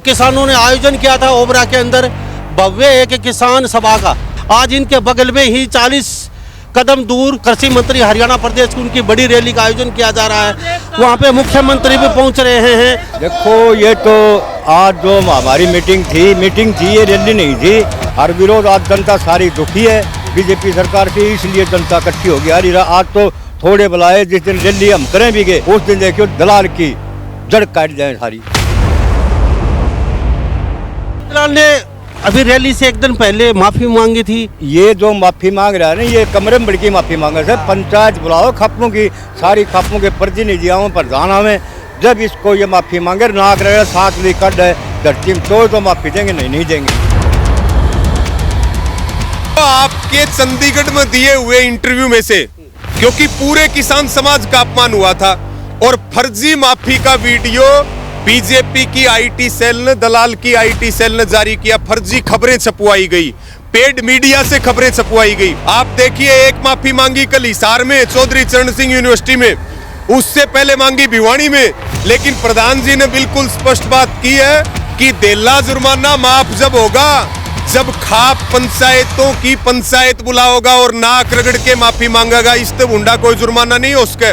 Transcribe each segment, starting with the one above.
किसानों ने आयोजन किया था ओबरा के अंदर भव्य एक किसान सभा का। आज इनके बगल में ही 40 कदम दूर कृषि मंत्री हरियाणा प्रदेश की उनकी बड़ी रैली का आयोजन किया जा रहा है। वहाँ पे मुख्यमंत्री भी पहुँच रहे हैं। देखो ये तो आज जो हमारी मीटिंग थी ये रैली नहीं थी। हर विरोध आज जनता सारी दुखी है बीजेपी सरकार से, इसलिए जनता इकट्ठी हो गई। आज तो थोड़े बुलाए, जिस दिन रैली हम करें भी गए उस दिन देखियो दलाल की जड़ काट जाए सारी। दलाल ने अभी रैली से एक दिन पहले माफी मांगी थी। ये जो माफी मांग रहा है ना, ये कमरे में बड़की माफी मांगा है। पंचायत बुलाओ, खापों की सारी खापों के प्रतिनिधियों प्रधान में, जब इसको ये माफी मांगे नाक रहे साथ ली कट है धरती में तो माफी देंगे, नहीं देंगे। तो आपके चंडीगढ़ में दिए हुए इंटरव्यू में से, क्योंकि पूरे किसान समाज का अपमान हुआ था और फर्जी माफी का वीडियो बीजेपी की आईटी सेल ने, दलाल की आईटी सेल ने जारी किया। फर्जी खबरें छपवाई गई, पेड मीडिया से खबरें छपवाई गई। आप देखिए, एक माफी मांगी कल हिसार में चौधरी चरण सिंह यूनिवर्सिटी में, उससे पहले मांगी भिवानी में। लेकिन प्रधान जी ने बिल्कुल स्पष्ट बात की है कि देला जुर्माना माफ जब होगा जब खाप पंचायतों की पंचायत बुलाओगा और नाक रगड़ के माफी मांगेगा। इससे भुंडा कोई जुर्माना नहीं हो सके।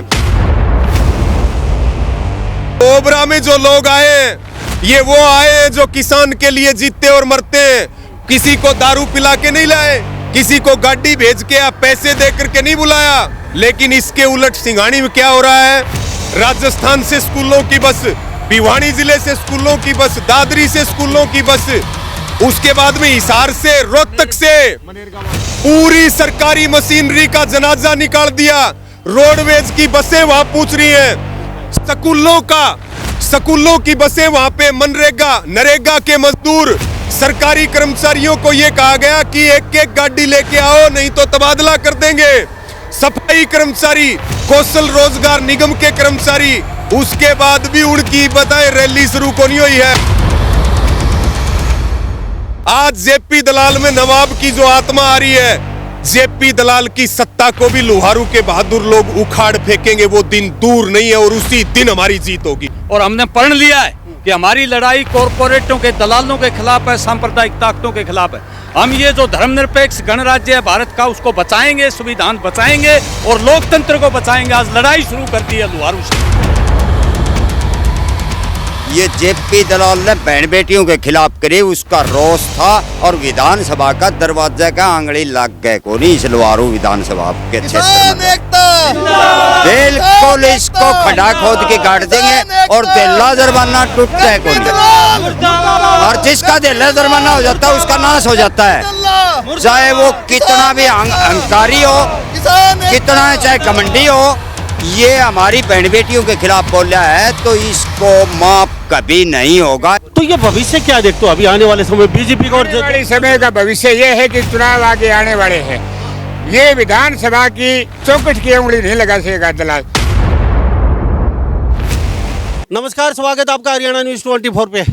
ओबरा में जो लोग आए, ये वो आए जो किसान के लिए जीते और मरते हैं। किसी को दारू पिला के नहीं लाए, किसी को गाड़ी भेज के या पैसे दे करके नहीं बुलाया। लेकिन इसके उलट सिंघानी में क्या हो रहा है? राजस्थान से स्कूलों की बस, भिवानी जिले से स्कूलों की बस, दादरी से स्कूलों की बस, उसके बाद में हिसार से, रोहतक से पूरी सरकारी मशीनरी का जनाजा निकाल दिया। रोडवेज की बसें वहां पूछ रही हैं, स्कूलों की बसें वहां पे, मनरेगा नरेगा के मजदूर, सरकारी कर्मचारियों को यह कहा गया कि एक एक गाड़ी लेके आओ नहीं तो तबादला कर देंगे। सफाई कर्मचारी, कौशल रोजगार निगम के कर्मचारी, उसके बाद भी उनकी बताएं रैली शुरू होनी हुई है। आज जेपी दलाल में नवाब की जो आत्मा आ रही है, जेपी दलाल की सत्ता को भी लोहारू के बहादुर लोग उखाड़ फेंकेंगे। वो दिन दूर नहीं है और उसी दिन हमारी जीत होगी। और हमने पढ़ लिया है कि हमारी लड़ाई कॉरपोरेटों के, दलालों के खिलाफ है, सांप्रदायिक ताकतों के खिलाफ है। हम ये जो धर्मनिरपेक्ष गणराज्य है भारत का, उसको बचाएंगे, संविधान बचाएंगे और लोकतंत्र को बचाएंगे। आज लड़ाई शुरू कर दी है लोहारू से। ये जेपी दलाल ने बहन बेटियों के खिलाफ करे, उसका रोष था और विधानसभा का दरवाजा का आंगड़ी लग गए को नहीं इस लोहारू विधानसभा के क्षेत्र में। बिल्कुल इसको खड्डा खोद के काट देंगे और देला जुर्माना टूटता है को नहीं। और जिसका देला जुर्माना हो जाता है उसका नाश हो जाता है, चाहे वो कितना भी अहंकारी हो, कितना चाहे घमंडी हो। ये हमारी बहन बेटियों के खिलाफ बोला है तो इसको माफ कभी नहीं होगा। तो ये भविष्य क्या देखते हो अभी आने वाले समय बीजेपी का? और समय का भविष्य ये है कि चुनाव आगे आने वाले हैं। ये विधानसभा की चौखट की उंगली नहीं लगा सकेगा दलाल। नमस्कार, स्वागत है आपका हरियाणा न्यूज 24 पे।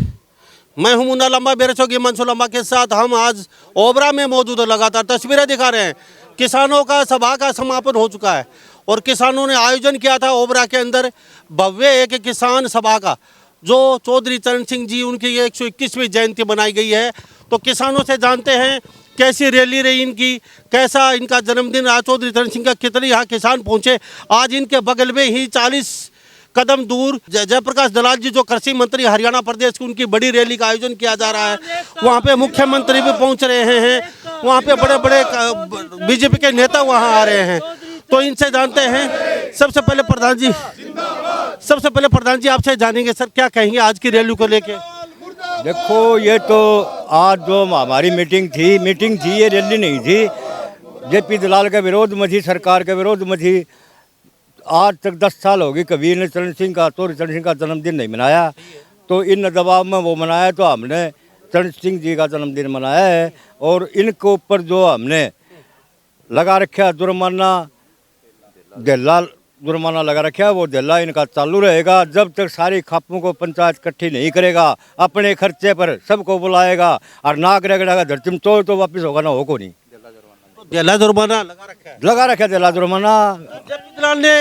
मैं हूं मुन्ना लंबा, मेरे चौकी मंसू लंबा के साथ हम आज ओबरा में मौजूद है। लगातार तस्वीरें दिखा रहे हैं। किसानों का सभा का समापन हो चुका है और किसानों ने आयोजन किया था ओबरा के अंदर भव्य एक किसान सभा का, जो चौधरी चरण सिंह जी उनकी 121वीं जयंती बनाई गई है। तो किसानों से जानते हैं कैसी रैली रही इनकी, कैसा इनका जन्मदिन आज चौधरी चरण सिंह का, कितने यहाँ किसान पहुँचे। आज इनके बगल में ही 40 कदम दूर जयप्रकाश दलाल जी जो कृषि मंत्री हरियाणा प्रदेश की, उनकी बड़ी रैली का आयोजन किया जा रहा है। वहाँ पे मुख्यमंत्री भी पहुँच रहे हैं, वहाँ पे बड़े बड़े बीजेपी के नेता वहाँ आ रहे हैं। तो इनसे जानते हैं। सबसे पहले प्रधान जी आपसे जानेंगे, सर क्या कहेंगे आज की रैली को लेके? देखो ये तो आज जो हमारी मीटिंग थी ये रैली नहीं थी। जेपी दलाल के विरोध में थी, सरकार के विरोध में थी। आज तक 10 साल हो गए कभी ने चरण सिंह का जन्मदिन नहीं मनाया, तो इन दबाव में वो मनाया तो हमने चरण सिंह जी का जन्मदिन मनाया है। और इनके ऊपर जो हमने लगा रखा जुर्माना, देला जुर्माना लगा रखा है, वो देला इनका चालू रहेगा जब तक सारी खापों को पंचायत इकट्ठी नहीं करेगा। अपने खर्चे पर सबको बुलाएगा और नाक रगड़ेगा धरती में तो वापिस होगा ना हो को नहीं। देला जुर्माना लगा रखा देला जुर्माना। जेपी दलाल ने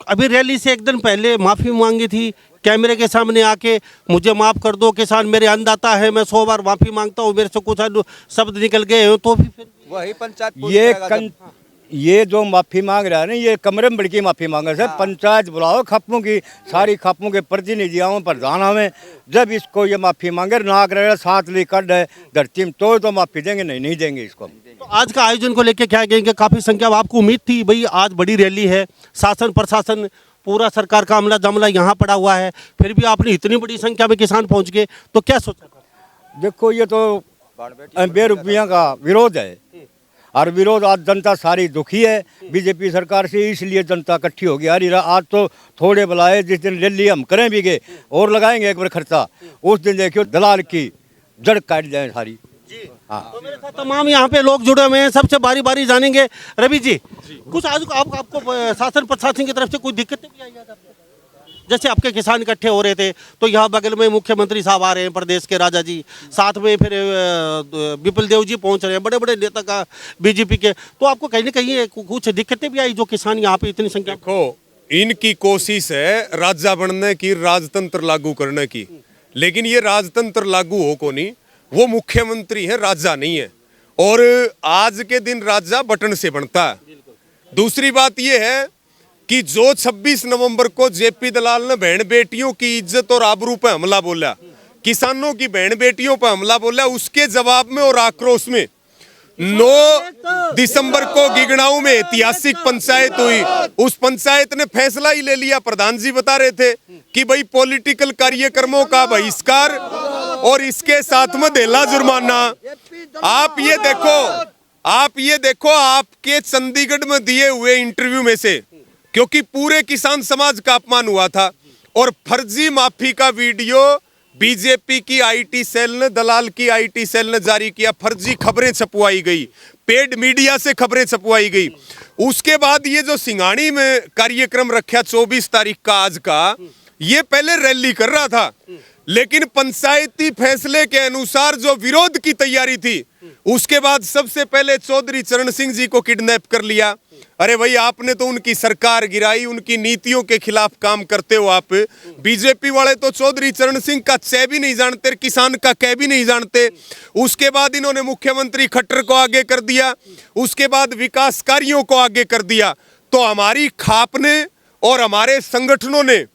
अभी रैली से एक दिन पहले माफी मांगी थी। कैमरे के सामने आके मुझे माफ़ कर दो किसान मेरे अन्नदाता है, मैं 100 बार माफ़ी मांगता हूँ, मेरे से कुछ शब्द निकल गए हो तो भी फिर वही पंचायत ये जो माफ़ी मांग रहा है ना, ये कमरे में बड़की माफ़ी मांगे सर। पंचायत बुलाओ, खापों की सारी खापों के प्रतिनिधि आओ, प्रधान हमें, जब इसको ये माफ़ी मांगे नाक रहे 7 ली कड है धरती में तो माफ़ी देंगे, नहीं देंगे इसको। तो आज का आयोजन को लेके क्या कहेंगे? काफ़ी संख्या में आपको उम्मीद थी भाई आज बड़ी रैली है, शासन प्रशासन पूरा सरकार का अमला जमला यहाँ पड़ा हुआ है, फिर भी आपने इतनी बड़ी संख्या में किसान पहुँच गए, तो क्या सोचा था? देखो ये तो बेरुपया का विरोध है, और विरोध आज जनता सारी दुखी है बीजेपी सरकार से, इसलिए जनता इकट्ठी हो गई। अरे आज तो थोड़े बुलाए, जिस दिन रैली हम करें भी गए और लगाएंगे एक बार खर्चा, उस दिन देखियो दलाल की जड़ काट जाए सारी। हाँ, तो मेरे साथ तमाम यहाँ पे लोग जुड़े हुए हैं, सबसे बारी बारी जानेंगे। रवि जी, कुछ आज आपको शासन प्रशासन की तरफ से कोई दिक्कतें भी आई हैं आपको? जैसे आपके किसान इकट्ठे हो रहे थे तो यहाँ बगल में मुख्यमंत्री साहब आ रहे हैं, प्रदेश के राजा जी, साथ में फिर विपुल देव जी पहुँच रहे हैं, बड़े बड़े नेता का बीजेपी के, तो आपको कहीं ना कहीं कुछ दिक्कतें भी आई जो किसान यहाँ पे इतनी संख्या? देखो, इनकी कोशिश है राजा बनने की, राजतंत्र लागू करने की, लेकिन ये राजतंत्र लागू हो को नहीं, वो मुख्यमंत्री है, राजा नहीं है। और आज के दिन राजा बटन से बनता है। दूसरी बात ये है कि जो 26 नवंबर को जेपी दलाल ने बहन बेटियों की इज्जत और आबरू पे हमला बोला, किसानों की बहन बेटियों पे हमला बोला, उसके जवाब में और आक्रोश में 9 दिसंबर को गिगड़ाऊ में ऐतिहासिक पंचायत हुई। उस पंचायत ने फैसला ही ले लिया। प्रधान जी बता रहे थे कि भाई पॉलिटिकल कार्यक्रमों का बहिष्कार और इसके साथ में देला जुर्माना। आप ये देखो आपके चंडीगढ़ में दिए हुए इंटरव्यू में से, क्योंकि पूरे किसान समाज का अपमान हुआ था और फर्जी माफी का वीडियो बीजेपी की आईटी सेल ने, दलाल की आईटी सेल ने जारी किया। फर्जी खबरें छपवाई गई, पेड मीडिया से खबरें छपवाई गई। उसके बाद ये जो सिंगाड़ी में कार्यक्रम रखा 24 तारीख का आज का, ये पहले रैली कर रहा था, लेकिन पंचायती फैसले के अनुसार जो विरोध की तैयारी थी, उसके बाद सबसे पहले चौधरी चरण सिंह जी को किडनैप कर लिया। अरे भाई, आपने तो उनकी सरकार गिराई, उनकी नीतियों के खिलाफ काम करते हो आप। बीजेपी वाले तो चौधरी चरण सिंह का च भी नहीं जानते, किसान का क भी नहीं जानते। उसके बाद इन्होंने मुख्यमंत्री खट्टर को आगे कर दिया, उसके बाद विकास कार्यों को आगे कर दिया। तो हमारी खाप ने और हमारे संगठनों ने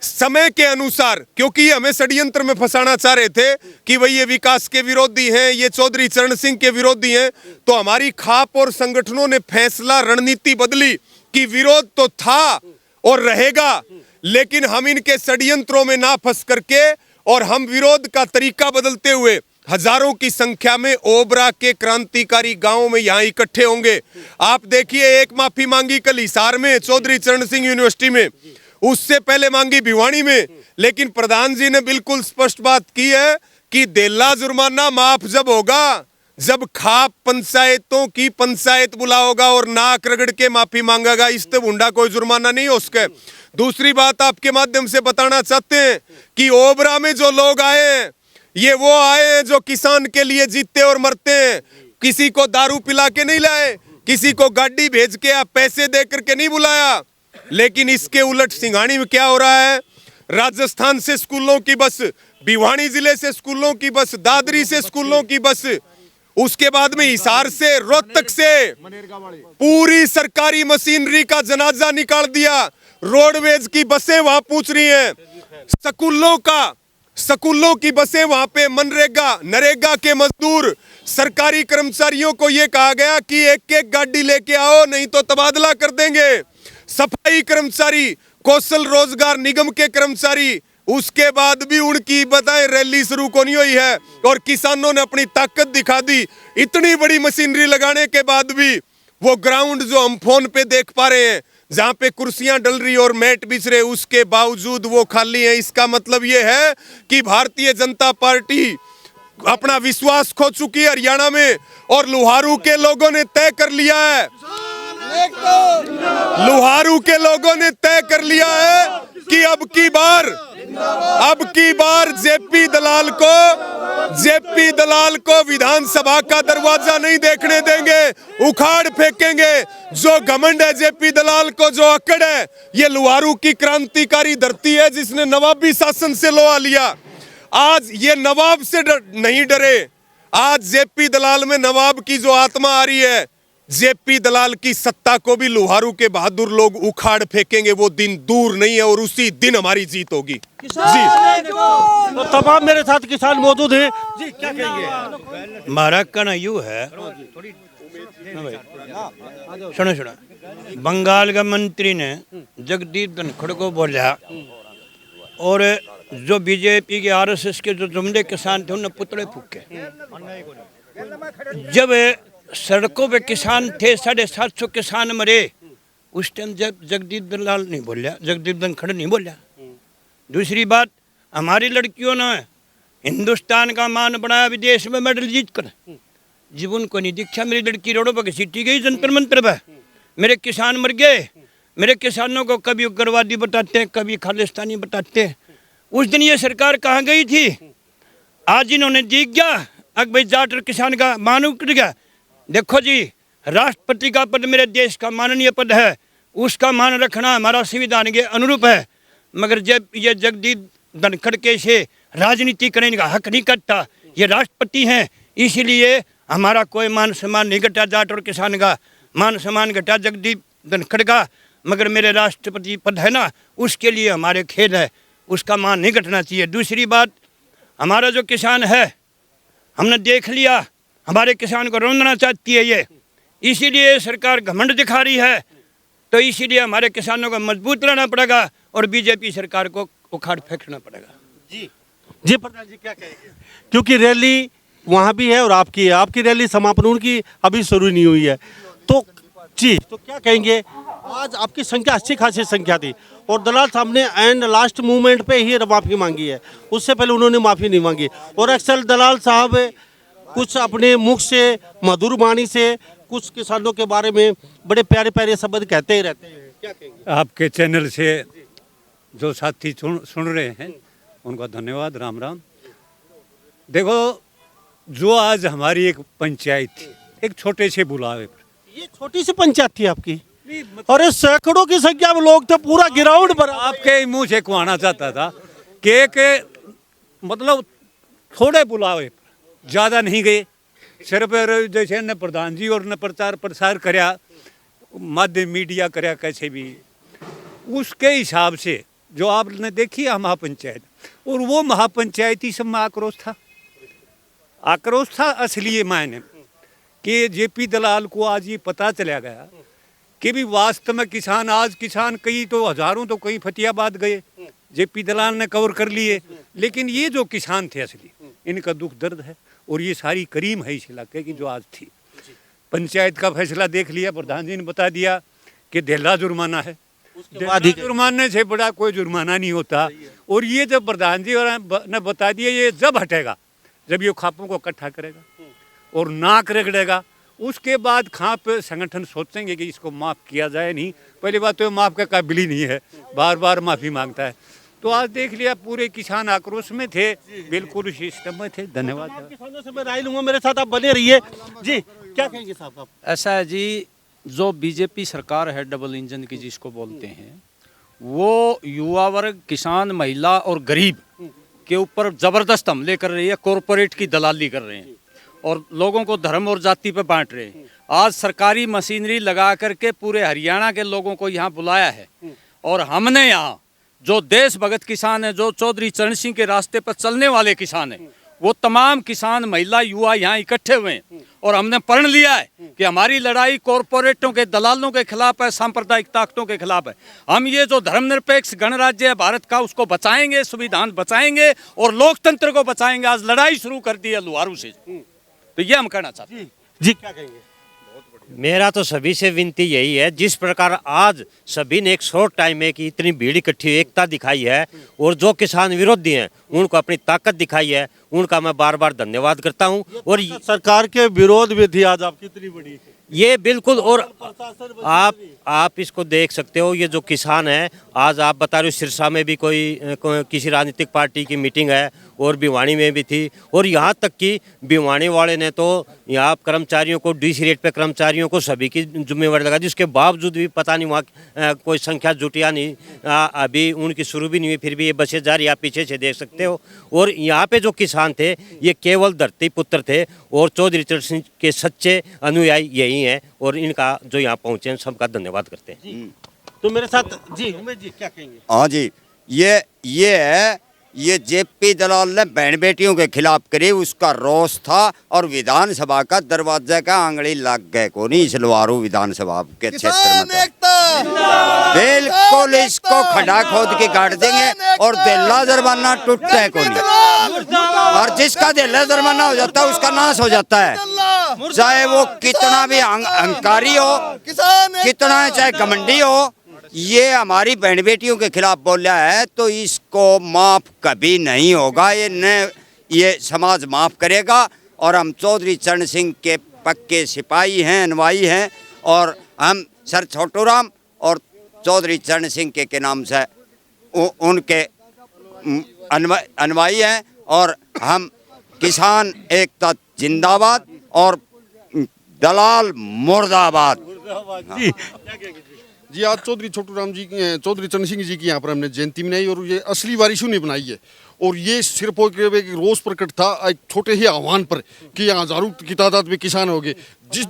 समय के अनुसार, क्योंकि ये हमें षड्यंत्र में फंसाना चाह रहे थे कि भाई ये विकास के विरोधी हैं, ये चौधरी चरण सिंह के विरोधी हैं, तो हमारी खाप और संगठनों ने फैसला, रणनीति बदली कि विरोध तो था और रहेगा, लेकिन हम इनके षड्यंत्रों में ना फंस करके और हम विरोध का तरीका बदलते हुए हजारों की संख्या में ओबरा के क्रांतिकारी गांवों में यहाँ इकट्ठे होंगे। आप देखिए, एक माफी मांगी कल हिसार में चौधरी चरण सिंह यूनिवर्सिटी में, उससे पहले मांगी भिवानी में, लेकिन प्रधान जी ने बिल्कुल स्पष्ट बात की है कि देला जुर्माना माफ जब होगा जब खाप पंचायतों की पंचायत बुलाओगा और नाक रगड़ के माफी मांगेगा। इससे भुंडा कोई जुर्माना नहीं हो सके। दूसरी बात आपके माध्यम से बताना चाहते हैं कि ओबरा में जो लोग आए हैं, ये वो आए हैं जो किसान के लिए जीते और मरते हैं। किसी को दारू पिला के नहीं लाए, किसी को गाड़ी भेज के या पैसे दे करके नहीं बुलाया। लेकिन इसके उलट सिंघाड़ी में क्या हो रहा है? राजस्थान से स्कूलों की बस, भिवानी जिले से स्कूलों की बस, दादरी से स्कूलों की बस, उसके बाद में हिसार से, रोहतक से पूरी सरकारी मशीनरी का जनाजा निकाल दिया। रोडवेज की बसें वहां पूछ रही हैं, स्कूलों की बसें वहां पे, मनरेगा, नरेगा के मजदूर, सरकारी कर्मचारियों को यह कहा गया कि एक एक गाड़ी लेके आओ नहीं तो तबादला कर देंगे। सफाई कर्मचारी, कौशल रोजगार निगम के कर्मचारी, उसके बाद भी उनकी बताएं रैली शुरू को नहीं हुई है और किसानों ने अपनी ताकत दिखा दी। इतनी बड़ी मशीनरी लगाने के बाद भी वो ग्राउंड जो हम फोन पे देख पा रहे हैं, जहां पे कुर्सियां डल रही और मैट बिछ रहे, उसके बावजूद वो खाली है। इसका मतलब ये है कि भारतीय जनता पार्टी अपना विश्वास खो चुकी है हरियाणा में, और लुहारू के लोगों ने तय कर लिया है, लुहारू के लोगों ने तय कर लिया है कि अब की बार जेपी दलाल को जेपी दलाल को विधानसभा का दरवाजा नहीं देखने देंगे, उखाड़ फेंकेंगे। जो घमंड है जेपी दलाल को, जो अकड़ है, ये लुहारू की क्रांतिकारी धरती है जिसने नवाबी शासन से लोहा लिया। आज ये नवाब से नहीं डरे। आज जेपी दलाल में नवाब की जो आत्मा आ रही है, जेपी दलाल की सत्ता को भी लुहारू के बहादुर लोग उखाड़ फेंकेंगे। वो दिन दूर नहीं है और उसी दिन हमारी जीत होगी। जी तो तमाम मेरे साथ किसान मौजूद हैं। जी क्या कहेंगे? हमारा कहना यूँ है, सुनो, बंगाल का मंत्री ने जगदीप धनखड़ को बोला और जो बीजेपी के आरएसएस के जो जुमले किसान थे उन्हें पुतले फूके। जब सड़कों पे किसान थे, 750 किसान मरे, उस टाइम जगदीप दलाल नहीं बोला, जगदीप धनखड़ नहीं बोला। दूसरी बात, हमारी लड़कियों ने हिंदुस्तान का मान बढ़ाया, विदेश में मेडल जीत कर। जब उनको नहीं दिखा, मेरी लड़की रोडों पर घसीटी गई जंतर मंतर पर, मेरे किसान मर गए। मेरे किसानों को कभी उग्रवादी बताते हैं, कभी खालिस्तानी बताते हैं। उस दिन ये सरकार कहाँ गई थी? आज इन्होंने जीत गया, अब भाई जाट और किसान का मान उठ गया। देखो जी, राष्ट्रपति का पद मेरे देश का माननीय पद है, उसका मान रखना हमारा संविधान के अनुरूप है। मगर जब ये जगदीप धनखड़ के से राजनीति करने का हक नहीं करता, ये राष्ट्रपति हैं, इसीलिए हमारा कोई मान सम्मान नहीं घटा। जाट और किसान का मान सम्मान घटा जगदीप धनखड़ का, मगर मेरे राष्ट्रपति पद है ना, उसके लिए हमारे खेद है, उसका मान नहीं घटना चाहिए। दूसरी बात, हमारा जो किसान है, हमने देख लिया, हमारे किसान को रोंदना चाहती है ये, इसीलिए सरकार घमंड दिखा रही है। तो इसीलिए हमारे किसानों को मजबूत रहना पड़ेगा और बीजेपी सरकार को उखाड़ फेंकना पड़ेगा। जी प्रधान जी क्या कहेंगे? क्योंकि रैली वहाँ भी है और आपकी है, आपकी रैली समापन उनकी अभी शुरू नहीं हुई है, तो जी तो क्या कहेंगे? आज आपकी संख्या अच्छी खासी संख्या थी और दलाल साहब ने एंड लास्ट मूवमेंट पे ही माफ़ी मांगी है, उससे पहले उन्होंने माफ़ी नहीं मांगी। और अक्सर दलाल साहब कुछ अपने मुख से, मधुर वाणी से कुछ किसानों के बारे में बड़े प्यारे प्यारे शब्द कहते ही रहते हैं। क्या कहेंगे? आपके चैनल से जो साथी सुन रहे हैं उनका धन्यवाद, राम राम। देखो, जो आज हमारी एक पंचायत थी, एक छोटे से बुलावे पर, ये छोटी सी पंचायत थी आपकी, और ये सैकड़ों की संख्या में लोग थे, पूरा ग्राउंड भरा। आपके ही मुंह से कहना चाहता था कि एक मतलब थोड़े बुलावे पर, ज़्यादा नहीं गए। सिर्फ जैसे न प्रधान जी और न प्रचार प्रसार करया, माध्यम मीडिया करया, कैसे भी उसके हिसाब से जो आपने देखी है महापंचायत, और वो महापंचायती सब में आक्रोश था असली मायने कि जेपी दलाल को आज ये पता चला गया कि भी वास्तव में किसान कई तो हजारों तो कई फतेहाबाद गए, जेपी दलाल ने कवर कर लिए, लेकिन ये जो किसान थे असली, इनका दुख दर्द है और ये सारी करीम है इस इलाके की जो आज थी। पंचायत का फैसला देख लिया, प्रधान जी ने बता दिया कि ढेला जुर्माना है, जुर्माने से बड़ा कोई जुर्माना नहीं होता। और ये जब प्रधान जी ने बता दिया, ये जब हटेगा जब ये खापों को इकट्ठा करेगा और नाक रगड़ेगा, उसके बाद खाप संगठन सोचेंगे कि इसको माफ़ किया जाए। नहीं, पहली बात तो माफ़ का काबिल ही नहीं है, बार बार माफ़ी मांगता है। तो आज देख लिया, पूरे किसान आक्रोश में थे, बिल्कुल सिस्टम में थे। धन्यवाद। किसानों से मैं राय लूंगा, मेरे साथ आप बने रहिए। जी क्या कहेंगे साहब आप? ऐसा है जी, जो बीजेपी सरकार है डबल इंजन की जिसको बोलते हैं, वो युवा वर्ग, किसान, महिला और गरीब के ऊपर ज़बरदस्त हमले कर रही है, कॉरपोरेट की दलाली कर रहे हैं और लोगों को धर्म और जाति पे बांट रहे हैं। आज सरकारी मशीनरी लगा करके पूरे हरियाणा के लोगों को यहाँ बुलाया है और हमने यहाँ जो देश भगत किसान है, जो चौधरी चरण सिंह के रास्ते पर चलने वाले किसान हैं, वो तमाम किसान, महिला, युवा यहाँ इकट्ठे हुए हैं और हमने प्रण लिया है कि हमारी लड़ाई कॉरपोरेटों के, दलालों के खिलाफ है, सांप्रदायिक ताकतों के खिलाफ है। हम ये जो धर्मनिरपेक्ष गणराज्य है भारत का, उसको बचाएंगे, संविधान बचाएंगे और लोकतंत्र को बचाएंगे। आज लड़ाई शुरू कर दी है लुहारू से, तो ये हम कहना चाहते हैं। जी क्या कहेंगे? मेरा तो सभी से विनती यही है, जिस प्रकार आज सभी ने एक शॉर्ट टाइम में कि इतनी भीड़ इकट्ठी एकता दिखाई है और जो किसान विरोधी हैं उनको अपनी ताकत दिखाई है, उनका मैं बार बार धन्यवाद करता हूं। और सरकार के विरोध में थी आज आपकी इतनी बड़ी, ये बिल्कुल, और आप इसको देख सकते हो, ये जो किसान है, आज आप बता रहे हो सिरसा में भी कोई किसी राजनीतिक पार्टी की मीटिंग है और भिवानी में भी थी। और यहाँ तक कि भिवानी वाले ने तो यहाँ कर्मचारियों को डीसी रेट पे कर्मचारियों को सभी की जिम्मेवारी लगा दी। उसके बावजूद भी पता नहीं वहाँ कोई संख्या जुटिया नहीं, अभी उनकी शुरू भी नहीं हुई, फिर भी ये बसें जा रही, आप पीछे से देख सकते हो। और यहाँ पे जो किसान थे ये केवल धरती पुत्र थे और चौधरी चरण सिंह के सच्चे अनुयायी यही हैं और इनका जो यहाँ पहुँचे हैं सबका धन्यवाद करते हैं। तो मेरे साथ जी उमेश जी क्या कहेंगे? हाँ जी, ये है, ये जेपी दलाल ने बहन बेटियों के खिलाफ करे, उसका रोष था और विधानसभा का दरवाजा का आंगली लग गए को नहीं इस लवारू विधानसभा के क्षेत्र में। बिल्कुल इसको खड्डा खोद के काट देंगे और दिल्ला जुर्माना टूटता है को नहीं, और जिसका दिल्ला जुर्माना हो जाता है उसका नाश हो जाता है, चाहे वो कितना भी अहंकारी हो, कितना चाहे घमंडी हो। ये हमारी बहन बेटियों के खिलाफ बोला है तो इसको माफ कभी नहीं होगा, ये समाज माफ करेगा। और हम चौधरी चरण सिंह के पक्के सिपाही हैं, अनुयायी हैं, और हम सर छोटूराम और चौधरी चरण सिंह के नाम से उनके अनुयायी हैं। और हम किसान एकता जिंदाबाद और दलाल मुर्दाबाद। जी आज चौधरी छोटूराम जी की, चौधरी चरण सिंह जी की यहाँ पर हमने जयंती मनाई और ये असली वारिशों ने बनाई है। और ये सिर्फ एक रोष प्रकट था एक छोटे ही आह्वान पर कि यहाँ हजारों की तादाद में किसान हो गए। जिस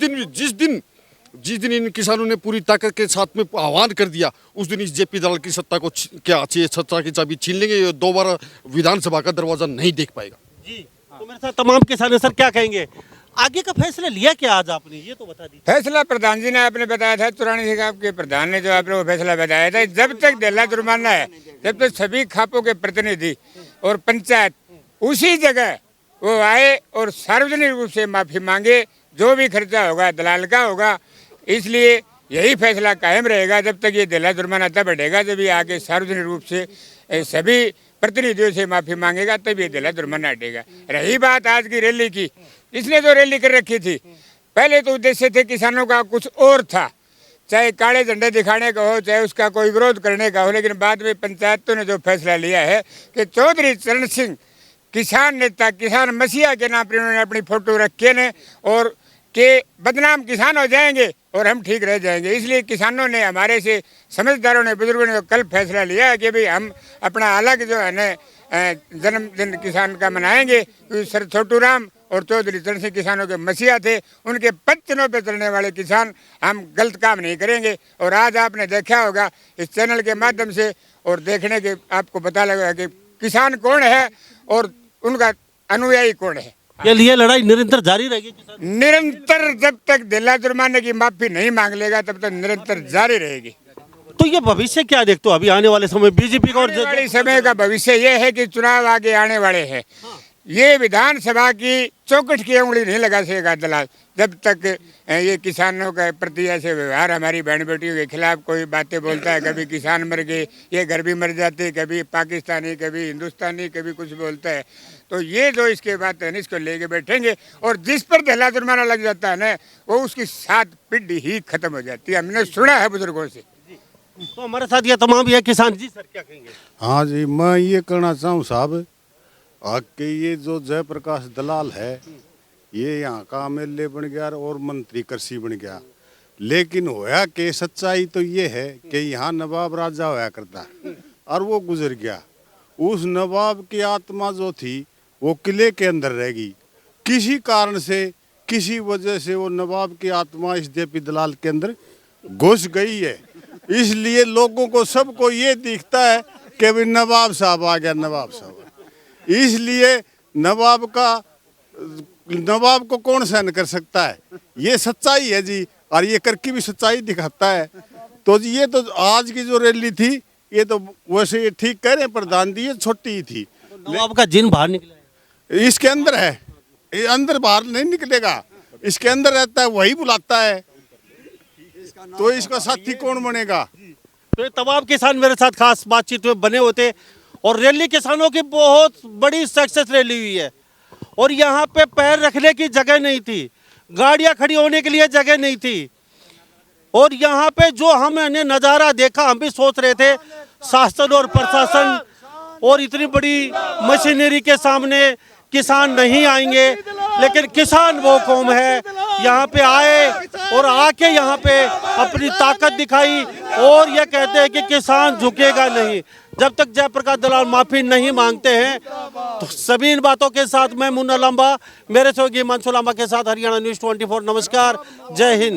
दिन इन किसानों ने पूरी ताकत के साथ में आह्वान कर दिया, उस दिन इस जेपी दलाल की सत्ता को सत्ता की चाबी छीन लेंगे, दोबारा विधानसभा का दरवाजा नहीं देख पाएगा। जी तो मेरे साथ तमाम किसान हैं, सर क्या कहेंगे? आगे का फैसला लिया क्या आज आपने, ये तो बता दीजिए। फैसला प्रधान जी ने आपने बताया था, चौरानी सिंह आपके प्रधान ने जो आपने वो फैसला बताया था, जब तक दिल्ला जुर्माना है जब तक सभी खापों के प्रतिनिधि और पंचायत उसी जगह वो आए और सार्वजनिक रूप से माफी मांगे, जो भी खर्चा होगा दलाल का होगा। इसलिए यही फैसला कायम रहेगा जब तक ये दिल्ला जुर्माना तब बढ़ेगा जब ये आगे सार्वजनिक रूप से सभी प्रतिनिधियों से माफी मांगेगा, तब ये दिल्ला जुर्माना हटेगा। रही बात आज की रैली की, इसने जो रैली कर रखी थी, पहले तो उद्देश्य थे किसानों का कुछ और था, चाहे काले झंडे दिखाने का हो, चाहे उसका कोई विरोध करने का हो। लेकिन बाद में पंचायतों ने जो फैसला लिया है कि चौधरी चरण सिंह किसान नेता, किसान मसीहा के नाम पर उन्होंने अपनी फोटो रखे ने और के बदनाम किसान हो जाएंगे और हम ठीक रह जाएंगे। इसलिए किसानों ने, हमारे से समझदारों ने, बुजुर्गों ने कल फैसला लिया है कि भाई हम अपना अलग जो है न जन्मदिन किसान का मनाएंगे, क्योंकि सर छोटूराम और चौधरी चरण सिंह किसानों के मसीहा थे, उनके पच्चनों पे चलने वाले किसान, हम गलत काम नहीं करेंगे। और आज आपने देखा होगा इस चैनल के माध्यम से और देखने के आपको पता लगेगा कि किसान कौन है और उनका अनुयायी कौन है। ये लड़ाई निरंतर जारी रहेगी किसान? निरंतर, जब तक दिल्ला जुर्माने की माफी नहीं मांग लेगा तब तक निरंतर जारी रहेगी। तो ये भविष्य क्या देखते हो अभी आने वाले समय बीजेपी का? और आने वाले समय का भविष्य ये है कि चुनाव आगे आने वाले हैं। ये विधानसभा की चौखट की उंगली नहीं लगा सकेगा दलाल जब तक ये किसानों के प्रति ऐसे व्यवहार, हमारी बहन बेटियों के खिलाफ कोई बातें बोलता है, कभी किसान मर गए, ये घर भी मर जाते, कभी पाकिस्तानी, कभी हिंदुस्तानी, कभी कुछ बोलता है। तो ये जो इसके बात है इसको लेके बैठेंगे और जिस पर दिल्ला जुर्माना लग जाता है ना, वो उसकी 7 पीढ़ी ही खत्म हो जाती है। हमने सुना है बुजुर्गों से। तो हमारे साथ ये तमाम ये किसान जी, सर क्या कहेंगे? हाँ जी, मैं ये कहना चाहूँ साहब कि ये जो जयप्रकाश दलाल है ये यहाँ का एमएलए बन गया और मंत्री कृषि बन गया, लेकिन होया कि सच्चाई तो ये है कि यहाँ नवाब राजा होया करता और वो गुजर गया। उस नवाब की आत्मा जो थी वो किले के अंदर रहेगी, किसी कारण से, किसी वजह से वो नवाब की आत्मा इस जेपी दलाल के अंदर घुस गई है। इसलिए लोगों को, सबको ये दिखता है कि भाई नवाब साहब आ गया, नवाब साहब। इसलिए नवाब को कौन सहन कर सकता है? ये सच्चाई है जी, और ये करके भी सच्चाई दिखाता है। तो जी ये तो आज की जो रैली थी ये तो वैसे ये ठीक कह रहे हैं प्रधान जी, ये छोटी ही थी। नवाब का जिन बाहर निकला है, इसके अंदर है, ये अंदर बाहर नहीं निकलेगा, इसके अंदर रहता है, वही बुलाता है, तो इसका साथी कौन बनेगा? तो ये तमाम किसान मेरे साथ खास बातचीत में बने होते और रैली किसानों की बहुत बड़ी सक्सेस रैली हुई है। और यहाँ पे पैर रखने की जगह नहीं थी, गाड़ियाँ खड़ी होने के लिए जगह नहीं थी। और यहाँ पे जो हमने नज़ारा देखा, हम भी सोच रहे थे शासन और प्रशासन और इतनी बड़ी मशीनरी के सामने किसान नहीं आएंगे, लेकिन किसान वो कौम है यहाँ पे आए और आके यहाँ पे अपनी ताकत दिखाई और ये कहते हैं कि किसान झुकेगा नहीं जब तक जयप्रकाश दलाल माफी नहीं मांगते हैं। तो सभी इन बातों के साथ मैं मुन्ना लांबा, मेरे सहयोगी हिमांशु लांबा के साथ हरियाणा न्यूज़ 24। नमस्कार, जय हिंद।